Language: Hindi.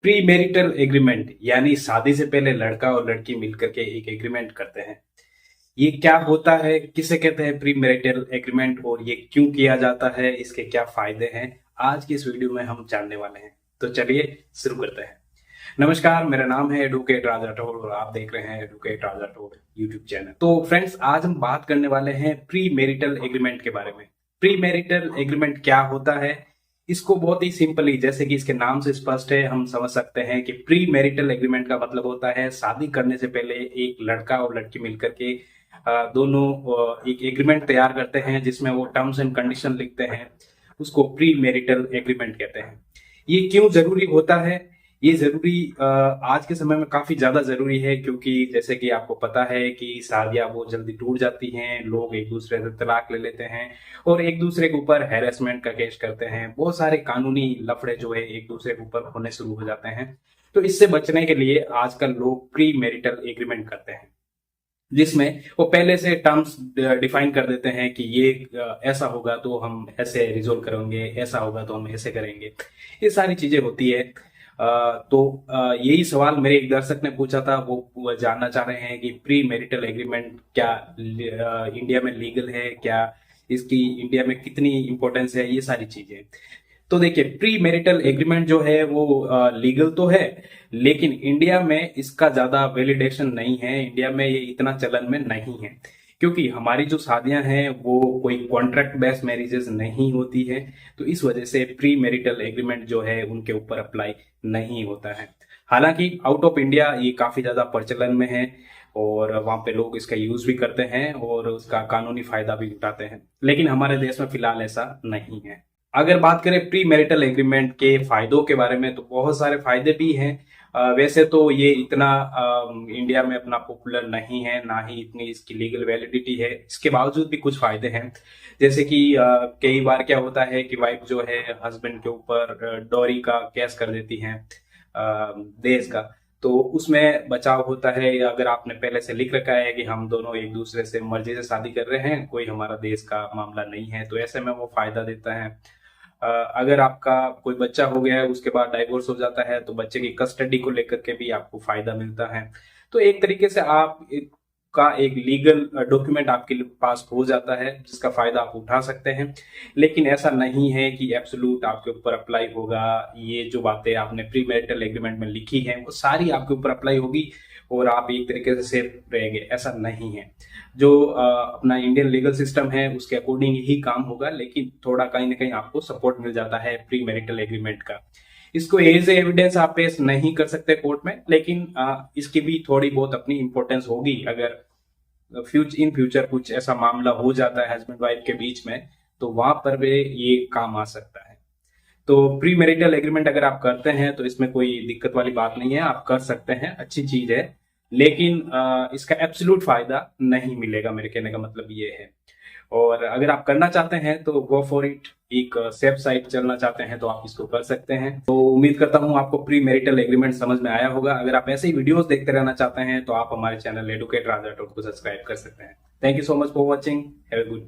प्री मैरिटल एग्रीमेंट यानी शादी से पहले लड़का और लड़की मिलकर के एक एग्रीमेंट करते हैं। ये क्या होता है, किसे कहते हैं प्री मैरिटल एग्रीमेंट, और ये क्यों किया जाता है, इसके क्या फायदे हैं, आज की इस वीडियो में हम जानने वाले हैं। तो चलिए शुरू करते हैं। नमस्कार, मेरा नाम है एडवोकेट राज राठौड़ और आप देख रहे हैं एडवोकेट राज राठौड़ यूट्यूब चैनल। तो फ्रेंड्स, आज हम बात करने वाले हैं प्री मैरिटल एग्रीमेंट के बारे में। प्री मैरिटल एग्रीमेंट क्या होता है, इसको बहुत ही सिंपली, जैसे कि इसके नाम से स्पष्ट है, हम समझ सकते हैं कि प्री मैरिटल एग्रीमेंट का मतलब होता है शादी करने से पहले एक लड़का और लड़की मिलकर के दोनों एक एग्रीमेंट तैयार करते हैं जिसमें वो टर्म्स एंड कंडीशन लिखते हैं। उसको प्री मैरिटल एग्रीमेंट कहते हैं। ये क्यों जरूरी होता है? ये जरूरी आज के समय में काफी ज्यादा जरूरी है, क्योंकि जैसे कि आपको पता है कि शादियां बहुत जल्दी टूट जाती हैं, लोग एक दूसरे से तलाक ले लेते हैं और एक दूसरे के ऊपर हैरेसमेंट का केस करते हैं। बहुत सारे कानूनी लफड़े जो है एक दूसरे के ऊपर होने शुरू हो जाते हैं। तो इससे बचने के लिए आजकल लोग प्री मैरिटल एग्रीमेंट करते हैं, जिसमें वो पहले से टर्म्स डिफाइन कर देते हैं कि ये ऐसा होगा तो हम ऐसे रिजोल्व करेंगे, ऐसा होगा तो हम ऐसे करेंगे। ये सारी चीजें होती है। यही सवाल मेरे एक दर्शक ने पूछा था। वो जानना चाह रहे हैं कि प्री मैरिटल एग्रीमेंट क्या इंडिया में लीगल है, क्या इसकी इंडिया में कितनी इंपॉर्टेंस है, ये सारी चीजें। तो देखिए, प्री मैरिटल एग्रीमेंट जो है वो लीगल तो है, लेकिन इंडिया में इसका ज्यादा वैलिडेशन नहीं है। इंडिया में ये इतना चलन में नहीं है, क्योंकि हमारी जो शादियां हैं वो कोई कॉन्ट्रैक्ट बेस्ड मैरिजेस नहीं होती है। तो इस वजह से प्री मैरिटल एग्रीमेंट जो है उनके ऊपर अप्लाई नहीं होता है। हालांकि आउट ऑफ इंडिया ये काफी ज्यादा प्रचलन में है और वहां पे लोग इसका यूज भी करते हैं और उसका कानूनी फायदा भी उठाते हैं, लेकिन हमारे देश में फिलहाल ऐसा नहीं है। अगर बात करें प्री मैरिटल एग्रीमेंट के फायदों के बारे में, तो बहुत सारे फायदे भी हैं। वैसे तो ये इतना इंडिया में अपना पॉपुलर नहीं है, ना ही इतनी इसकी लीगल वैलिडिटी है। इसके बावजूद भी कुछ फायदे हैं, जैसे कि कई बार क्या होता है कि वाइफ जो है हस्बैंड के ऊपर डॉरी का केस कर देती है, दहेज का। तो उसमें बचाव होता है। अगर आपने पहले से लिख रखा है कि हम दोनों एक दूसरे से मर्जी से शादी कर रहे हैं, कोई हमारा दहेज का मामला नहीं है, तो ऐसे में वो फायदा देता है। अगर आपका कोई बच्चा हो गया है, उसके बाद डाइवोर्स हो जाता है, तो बच्चे की कस्टडी को लेकर के भी आपको फायदा मिलता है। तो एक तरीके से आप का एक लीगल डॉक्यूमेंट आपके पास हो जाता है, जिसका फायदा आप उठा सकते हैं। लेकिन ऐसा नहीं है कि एब्सोल्यूट आपके ऊपर अप्लाई होगा। ये जो बातें आपने प्री मैरिटल एग्रीमेंट में लिखी है वो सारी आपके ऊपर अप्लाई होगी और आप एक तरीके से सेफ रहेंगे, ऐसा नहीं है। जो अपना इंडियन लीगल सिस्टम है उसके अकॉर्डिंग ही काम होगा, लेकिन थोड़ा कहीं ना कहीं आपको सपोर्ट मिल जाता है प्री मैरिटल एग्रीमेंट का। इसको एज एविडेंस आप पेश नहीं कर सकते कोर्ट में, लेकिन इसकी भी थोड़ी बहुत अपनी इंपॉर्टेंस होगी। अगर इन फ्यूचर कुछ ऐसा मामला हो जाता है हस्बैंड वाइफ के बीच में, तो वहां पर भी ये काम आ सकता है। तो प्री मैरिटल एग्रीमेंट अगर आप करते हैं तो इसमें कोई दिक्कत वाली बात नहीं है, आप कर सकते हैं, अच्छी चीज है। लेकिन इसका एब्सोल्यूट फायदा नहीं मिलेगा, मेरे कहने का मतलब ये है। और अगर आप करना चाहते हैं तो गो फॉर इट। एक सेफ साइट चलना चाहते हैं तो आप इसको कर सकते हैं। तो उम्मीद करता हूं आपको प्री मैरिटल एग्रीमेंट समझ में आया होगा। अगर आप ऐसे ही वीडियोस देखते रहना चाहते हैं तो आप हमारे चैनल एडवोकेट राजा को सब्सक्राइब कर सकते हैं। Thank you so much for watching. Have a good day.